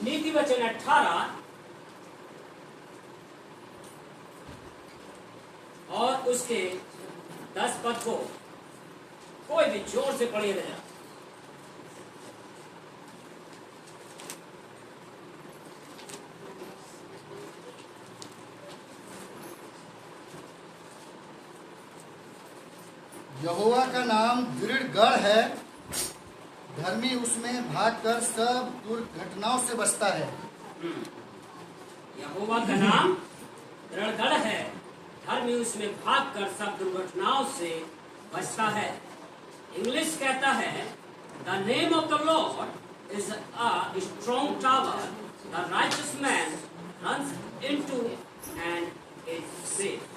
नीति वचन 18 और उसके 10 पद को कोई भी जोर से पढ़िए जरा। यहोवा का नाम दृढ़ गढ़ है, धर्मी उसमें भागकर सब दुर्घटनाओं से बचता है। यहोवा का नाम दृढ़ गढ़ है, धर्मी उसमें भागकर सब दुर्घटनाओं से बचता है। इंग्लिश कहता है the name of the Lord is a strong tower, the righteous man runs into and is safe.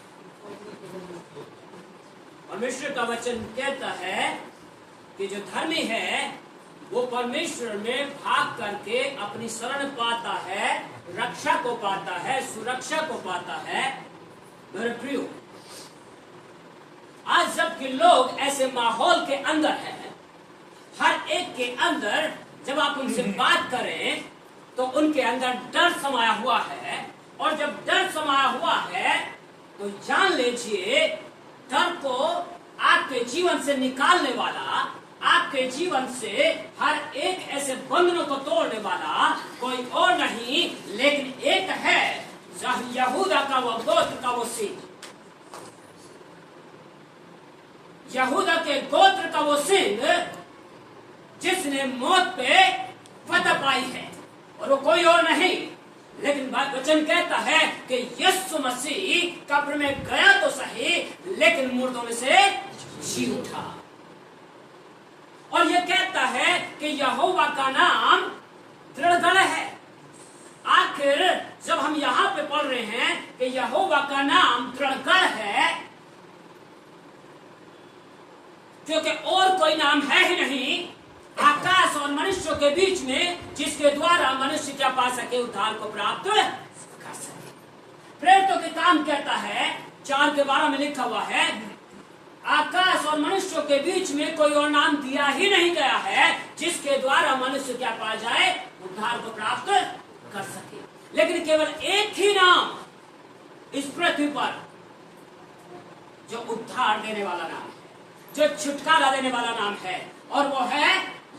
परमेश्वर का वचन कहता है कि जो धर्मी है वो परमेश्वर में भाग करके अपनी शरण पाता है, रक्षा को पाता है, सुरक्षा को पाता है। मेरे प्रियो, आज जबकि लोग ऐसे माहौल के अंदर हैं, हर एक के अंदर जब आप उनसे बात करें तो उनके अंदर डर समाया हुआ है, और जब डर समाया हुआ है तो जान लीजिए डर को आपके जीवन से निकालने वाला, आपके जीवन से हर एक ऐसे बंधनों को तोड़ने वाला कोई और नहीं लेकिन एक है, यहूदा का वो गोत्र का वो सिंह, यहूदा के गोत्र का वो सिंह जिसने मौत पे फतह पाई है, और वो कोई और नहीं लेकिन वचन कहता है कि यीशु मसीह कब्र में गया तो सही लेकिन मुर्दों में से जी उठा। और ये कहता है कि यहोवा का नाम दृढ़ गढ़ है। आखिर जब हम यहाँ पे पढ़ रहे हैं कि यहोवा का नाम दृढ़ गढ़ है, क्योंकि और कोई नाम है ही नहीं आकाश और मनुष्यों के बीच में जिसके द्वारा मनुष्य क्या पा सके, उद्धार को प्राप्त कर सके। प्रेरितों के काम कहता है 4:12 में लिखा हुआ है, आकाश और मनुष्यों के बीच में कोई और नाम दिया ही नहीं गया है जिसके द्वारा मनुष्य क्या पा जाए, उद्धार को प्राप्त कर सके। लेकिन केवल एक ही नाम इस पृथ्वी पर जो उद्धार देने वाला नाम है, जो छुटकारा देने वाला नाम है, और वो है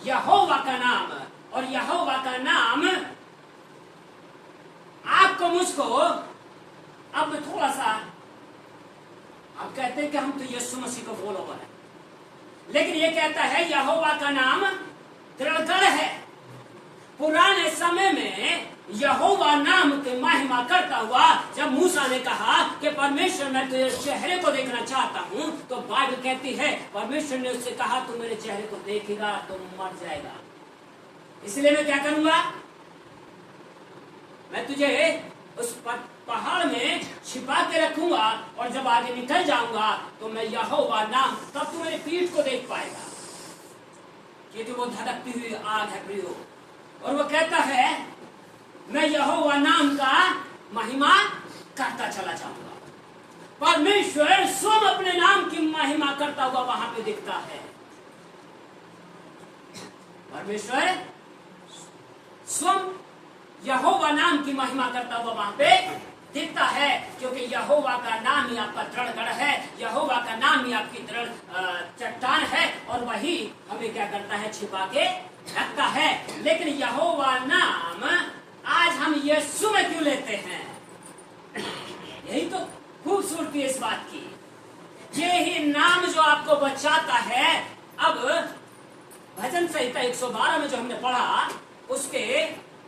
यहोवा का नाम। और यहोवा का नाम आपको मुझको अब थोड़ा सा, आप कहते हैं कि हम तो यीशु मसीह को फॉलोवर हैं, लेकिन ये कहता है यहोवा का नाम दृढ़ गढ़ है। पुराने समय में यहोवा नाम की महिमा करता हुआ जब मूसा ने कहा कि परमेश्वर मैं तेरे चेहरे को देखना चाहता हूं, तो बाइबल कहती है परमेश्वर ने उससे कहा तू मेरे चेहरे को देखेगा तो मर जाएगा, इसलिए मैं क्या करूंगा, मैं तुझे उस पहाड़ में छिपा के रखूंगा, और जब आगे निकल जाऊंगा तो मैं यहोवा नाम, तब तू मेरे पीठ को देख पाएगा, क्योंकि वो धड़कती हुई आग है प्रियो। और वो कहता है मैं यहोवा नाम का महिमा करता चला जाऊंगा। परमेश्वर स्वयं अपने नाम की महिमा करता हुआ वहां पे दिखता है। परमेश्वर स्वयं यहोवा नाम की महिमा करता हुआ वहां पे दिखता है, क्योंकि यहोवा का नाम ही आपका दृढ़ गढ़ है, यहोवा का नाम ही आपकी दृढ़ चट्टान है, और वही हमें क्या करता है, छिपा के रखता है। लेकिन यहोवा नाम आज हम यीशु में क्यों लेते हैं? यही तो खूबसूरती है इस बात की। ये ही नाम जो आपको बचाता है। अब भजन संहिता 112 में जो हमने पढ़ा उसके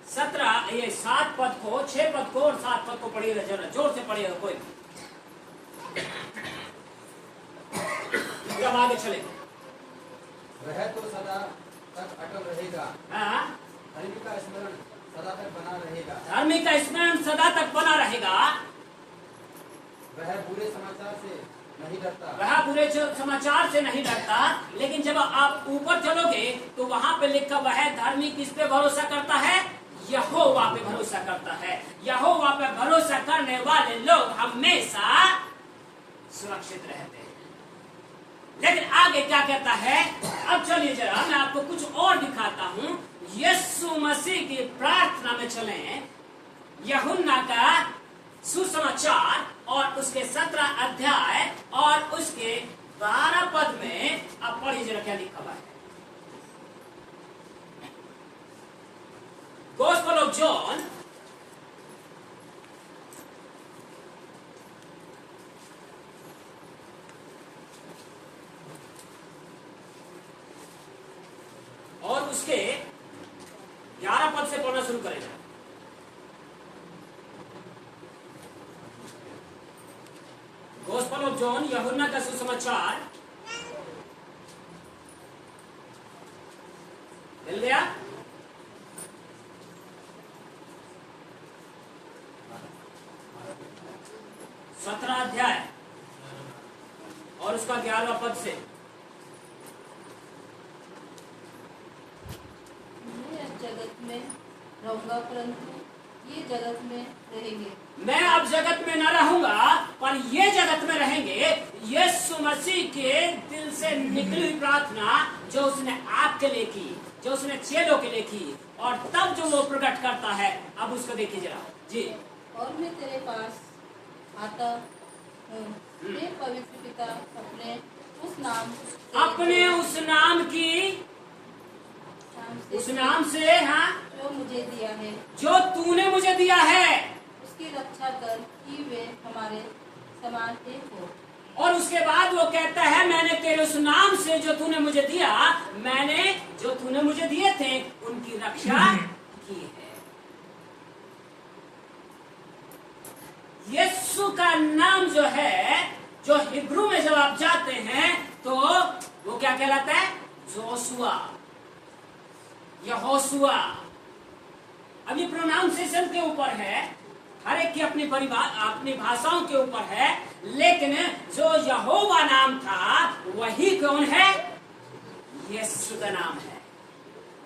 7 पद को, 6 पद को और 7 पद को पढ़िएगा, जरा जोर से पढ़िएगा कोई। जब आगे चले वह तो सदा तक अटल रहेगा, धर्मी का स्मरण सदा तक बना रहेगा, धर्मी का स्मरण सदा तक बना रहेगा। वह बुरे समाचार से नहीं डरता, वह बुरे समाचार से नहीं डरता। लेकिन जब आप ऊपर चलोगे तो वहां पे लिखा हुआ है धर्मी किस पे भरोसा करता है, यहोवा पे भरोसा करता है। यहोवा पे भरोसा करने वाले लोग हमेशा सुरक्षित रहते हैं। लेकिन आगे क्या कहता है, अब चलिए जरा मैं आपको कुछ और दिखाता हूं। यीशु मसीह की प्रार्थना में चलें, यूहन्ना का सुसमाचार और उसके 17 अध्याय और उसके 12 पद में अब पढ़िए जरा क्या लिखा हुआ है। Gospel of John और उसके 11 पद से पढ़ना शुरू करेगा। Gospel of John, यूहन्ना का सुसमाचार, मिल गया? सत्रह अध्याय और उसका 11वां पद से। मैं अब जगत में रहूंगा, परंतु ये जगत में रहेंगे। मैं अब जगत में न रहूंगा पर ये जगत में रहेंगे। यीशु मसीह के दिल से निकली हुई प्रार्थना जो उसने आपके लिए की, जो उसने चेलों के लिए की, और तब जो वो प्रकट करता है। अब उसको देखिए जरा जी। और मैं तेरे पास आता हूँ, हे पवित्र पिता, अपने उस नाम की उस नाम से हाँ, जो मुझे दिया है, जो तूने मुझे दिया है, उसकी रक्षा कर कि वे हमारे समान एक हो। और उसके बाद वो कहता है, मैंने तेरे उस नाम से जो तूने मुझे दिया, मैंने जो तूने मुझे दिए थे उनकी रक्षा की है। यीशु का नाम जो है, जो हिब्रू में जब आप जाते हैं तो वो क्या कहलाता है? जोशुआ, यहोशुआ। अब ये प्रोनाउंसिएशन के ऊपर है, हर एक की अपनी अपनी भाषाओं के ऊपर है, लेकिन जो यहोवा नाम था वही कौन है? यीशु का नाम है,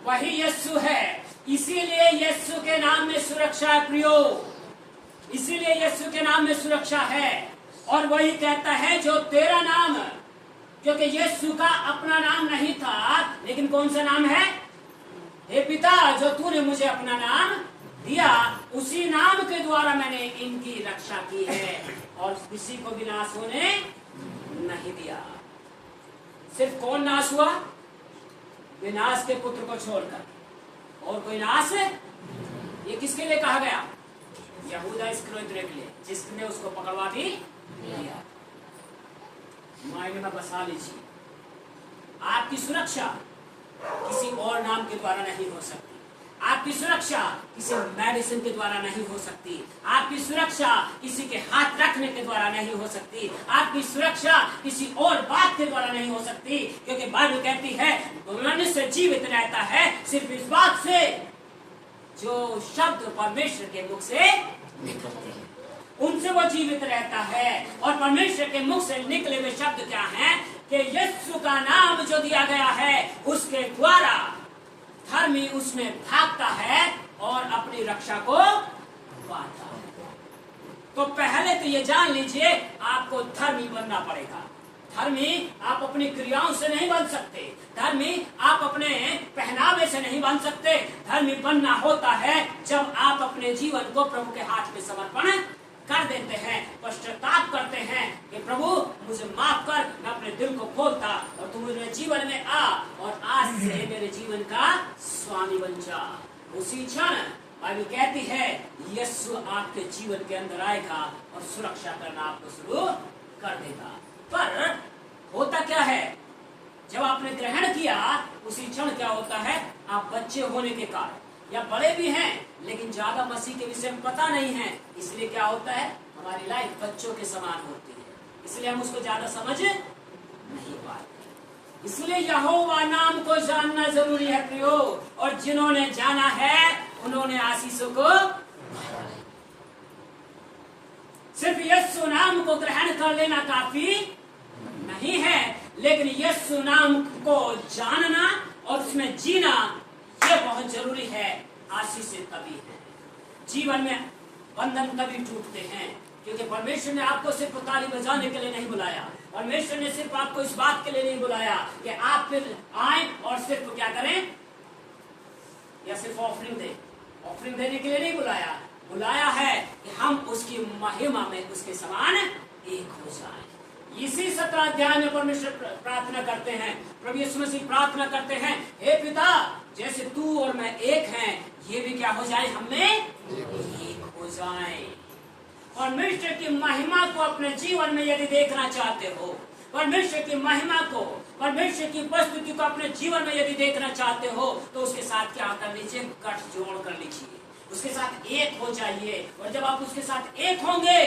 वही यीशु है। इसीलिए यीशु के नाम में सुरक्षा है प्रियो, इसीलिए यीशु के नाम में सुरक्षा है। और वही कहता है जो तेरा नाम, क्योंकि यीशु का अपना नाम नहीं था, लेकिन कौन सा नाम है? हे पिता, जो तूने मुझे अपना नाम दिया, उसी नाम के द्वारा मैंने इनकी रक्षा की है और किसी को भी नाश होने नहीं दिया। सिर्फ कौन नाश हुआ? विनाश के पुत्र को छोड़कर, और कोई नाश? ये किसके लिए कहा गया? यहूदा इस्करियोती के लिए, जिसने उसको पकड़वा भी लिया। मायने में बसा लीजिए, आपकी सुरक्षा किसी और नाम के द्वारा नहीं हो सकती। आपकी सुरक्षा किसी मेडिसिन के द्वारा नहीं हो सकती। आपकी सुरक्षा किसी के हाथ रखने के द्वारा नहीं हो सकती। आपकी सुरक्षा किसी और बात के द्वारा नहीं हो सकती, क्योंकि बाइबल कहती है मनुष्य जीवित रहता है सिर्फ इस बात से जो शब्द परमेश्वर के मुख से निकलते हैं, उनसे वो जीवित रहता है। और परमेश्वर के मुख से निकले हुए शब्द क्या हैं? कि यीशु का नाम जो दिया गया है उसके द्वारा धर्मी उसमें भागता है और अपनी रक्षा को पाता है। तो पहले तो ये जान लीजिए, आपको धर्मी बनना पड़ेगा। धर्मी आप अपनी क्रियाओं से नहीं बन सकते, धर्मी आप अपने पहनावे से नहीं बन सकते। धर्मी बनना होता है जब आप अपने जीवन को प्रभु के हाथ में समर्पण कर देते हैं, पश्चाताप करते हैं कि प्रभु मुझे माफ कर, मैं अपने दिल को खोलता और तू मेरे जीवन में आ और आज से मेरे जीवन का स्वामी बन जा। उसी क्षण बाइबल कहती है यीशु आपके जीवन के अंदर आएगा और सुरक्षा करना आपको शुरू कर देगा। पर होता क्या है, जब आपने ग्रहण किया उसी क्षण क्या होता है, आप बच्चे होने के कारण या बड़े भी हैं लेकिन ज्यादा मसीह के विषय में पता नहीं है, इसलिए क्या होता है, हमारी लाइफ बच्चों के समान होती है, इसलिए हम उसको ज्यादा समझ नहीं पाते। इसलिए यहोवा नाम को जानना जरूरी है प्रियो, और जिन्होंने जाना है उन्होंने आशीषों को सिर्फ यीशु नाम को ग्रहण कर लेना काफी नहीं है, लेकिन यीशु नाम को जानना और उसमें जीना ये बहुत जरूरी है। आशीषें तभी है, जीवन में बंधन तभी टूटते हैं, क्योंकि परमेश्वर ने आपको सिर्फ ताली बजाने के लिए नहीं बुलाया। परमेश्वर ने सिर्फ आपको इस बात के लिए नहीं बुलाया कि आप फिर आए और सिर्फ क्या करें, या सिर्फ ऑफरिंग दे। ऑफरिंग देने के लिए नहीं बुलाया, बुलाया है कि हम उसकी महिमा में उसके समान एक हो जाएं। इसी 17 अध्याय में परमेश्वर प्रार्थना करते हैं, प्रभु यीशु मसीह प्रार्थना करते हैं, हे पिता जैसे तू और मैं एक हैं, ये भी क्या हो जाए, हमें एक हो जाए। परमेश्वर की महिमा को अपने जीवन में यदि देखना चाहते हो, परमेश्वर की महिमा को, परमेश्वर की उपस्थिति को अपने जीवन में यदि देखना चाहते हो, तो उसके साथ क्या कर लीजिए, गठजोड़ कर लीजिए, उसके साथ एक हो जाइए। और जब आप उसके साथ एक होंगे,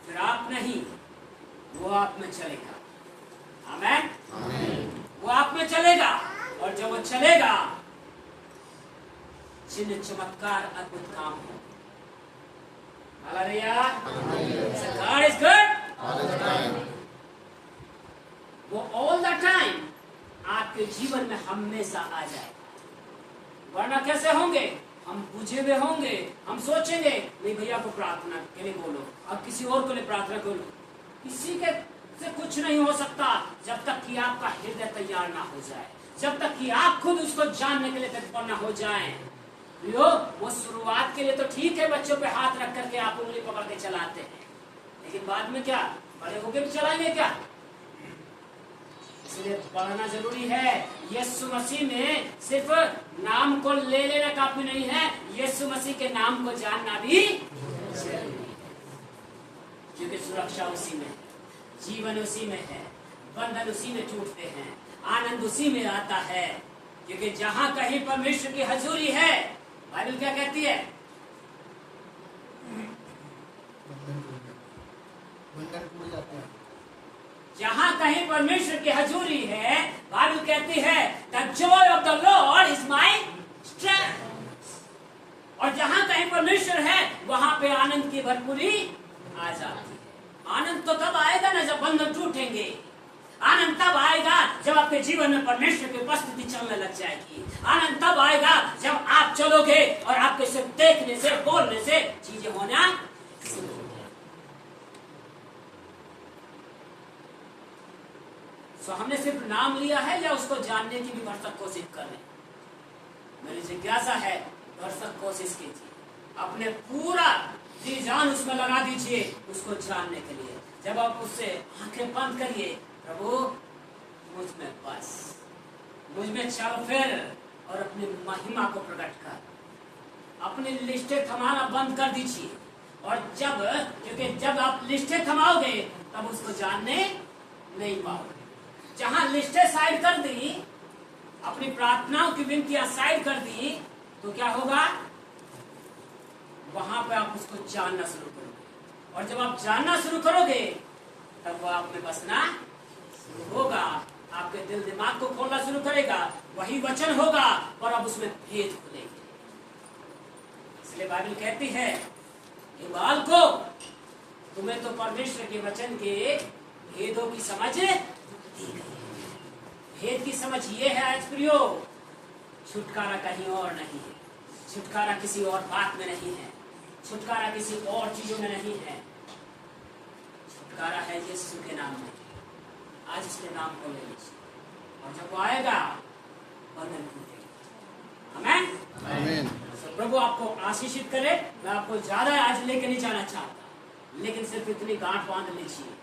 फिर आप नहीं, वो आप में चलेगा। आमेन। वो आप में चलेगा, और जब वो चलेगा, चिन्ह चमत्कार अद्भुत काम हो। हालेलुया। God is good। वो ऑल द टाइम आपके जीवन में हमेशा आ जाए। वरना कैसे होंगे, हम बुझे हुए होंगे, हम सोचेंगे नहीं भैया को प्रार्थना के लिए बोलो, अब किसी और को लिए प्रार्थना करो। किसी के से कुछ नहीं हो सकता जब तक कि आपका हृदय तैयार ना हो जाए, जब तक कि आप खुद उसको जानने के लिए तत्पर ना हो जाएं। वो शुरुआत के लिए तो ठीक है, बच्चों पे हाथ रख करके आप उंगली पकड़ के चलाते हैं, लेकिन बाद में क्या, बड़े होके भी चलाएंगे क्या? इसलिए पढ़ना जरूरी है। यीशु मसीह में सिर्फ नाम को ले लेना काफी नहीं है, यीशु मसीह के नाम को जानना भी जरूरी है, क्योंकि सुरक्षा उसी में है, जीवन उसी में है, बंधन उसी में टूटते हैं, आनंद उसी में आता है। क्योंकि जहां कहीं परमेश्वर की हजूरी है, बाइबल क्या कहती है, बंधन टूट जाते हैं। जहां कहीं परमेश्वर की हजूरी है, बाइबल कहती है the Joy of the Lord is my strength. और जहां कहीं परमेश्वर है, वहां पे आनंद की भरपूरी आ जाती है। आनंद तो तब आएगा ना जब बंधन टूटेंगे। आनंद तब आएगा जब आपके जीवन में परमेश्वर की उपस्थिति चलने लग जाएगी। आनंद तब आएगा जब आप चलोगे और आपके सिर्फ देखने से, बोलने से चीजें होना शुरू हो जाएगी। तो हमने सिर्फ नाम लिया है या उसको जानने की भी भरसक कोशिश कर रहे हैं? मेरी जिज्ञासा है, भरसक कोशिश कीजिए, अपने पूरा जी जान उसमें लगा दीजिए उसको जानने के लिए। जब आप उससे आंखें बंद करिए, प्रभु मुझ में बस, मुझ में चल फिर और अपनी महिमा को प्रकट कर। अपनी लिस्टें थमाना बंद कर दीजिए, और क्योंकि जब आप लिस्टें थमाओगे तब उसको जानने नहीं पाओगे। जहां लिस्टें साइड कर दी, अपनी प्रार्थनाओं की विनतियां साइड कर दी, तो क्या होगा, वहां पे आप उसको जानना शुरू करोगे। और जब आप जानना शुरू करोगे, तब वो आप में बसना शुरू होगा, आपके दिल दिमाग को खोलना शुरू करेगा। वही वचन होगा, और अब उसमें भेद खुलेंगे। इसलिए बाइबल कहती है, ये बालको, तुम्हें तो परमेश्वर के वचन के भेदों की समझ दी गई। भेद की समझ ये है आज प्रियो, छुटकारा कहीं और नहीं है, छुटकारा किसी और बात में नहीं है, छुटकारा किसी और चीजों में नहीं है, छुटकारा है यीशु के नाम में। आज उसके नाम को ले लीजिए, और जब वो आएगा, बंधन टूटेगा। आमीन। आमीन। प्रभु आपको आशीषित करे। मैं आपको ज्यादा आज लेके नहीं जाना चाहता, लेकिन सिर्फ इतनी गांठ बांध लीजिए,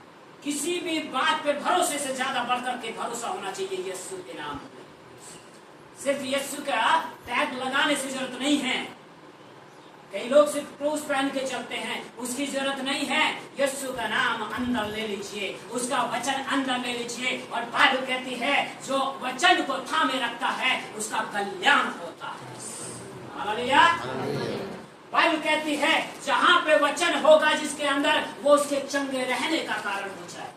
किसी भी बात पे भरोसे से ज्यादा बढ़कर के भरोसा होना चाहिए यीशु के नाम पे। सिर्फ यीशु का टैग लगाने से जरूरत नहीं है। कई लोग सिर्फ क्रूस पहन के चलते हैं, उसकी जरूरत नहीं है। यीशु का नाम अंदर ले लीजिए, उसका वचन अंदर ले लीजिए, और बाइबल कहती है जो वचन को थामे रखता है उसका कल्याण होता है। हालेलुया। बाइबल कहती है जहां पे वचन होगा जिसके अंदर, वो उसके चंगे रहने का कारण हो जाएगा।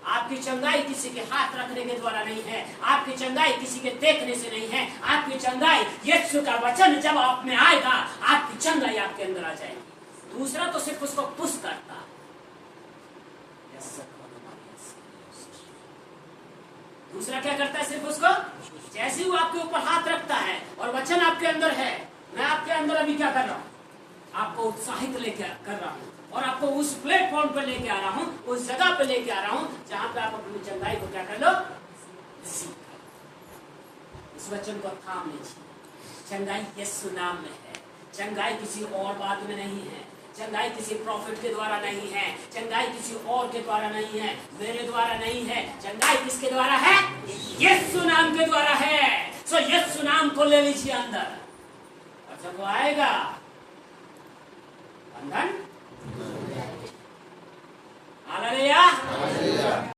आपकी चंगाई किसी के हाथ रखने के द्वारा नहीं है, आपकी चंगाई किसी के देखने से नहीं है, आपकी चंगाई यीशु का वचन जब आप में आएगा, आपकी चंगाई आपके अंदर आ जाएगी। दूसरा तो सिर्फ उसको पुश करता है, दूसरा क्या करता है, सिर्फ उसको, जैसे वो आपके ऊपर हाथ रखता है और वचन आपके अंदर है, मैं आपके अंदर अभी क्या कर रहा हूँ, आपको उत्साहित लेके कर रहा हूँ, और आपको उस प्लेटफॉर्म पर लेके आ रहा हूँ, उस जगह पे लेके आ रहा हूँ जहां पे आप अपनी चंगाई को क्या कर लो, इस वचन को थाम लीजिए। चंगाई यीशु नाम में है। चंगाई किसी और बात में नहीं है। चंगाई किसी प्रॉफिट के द्वारा नहीं है। चंगाई किसी और के द्वारा नहीं है, मेरे द्वारा नहीं है। चंगाई किसके द्वारा है? यीशु नाम के द्वारा है। सो यीशु नाम को ले लीजिए अंदर, और जब वो आएगा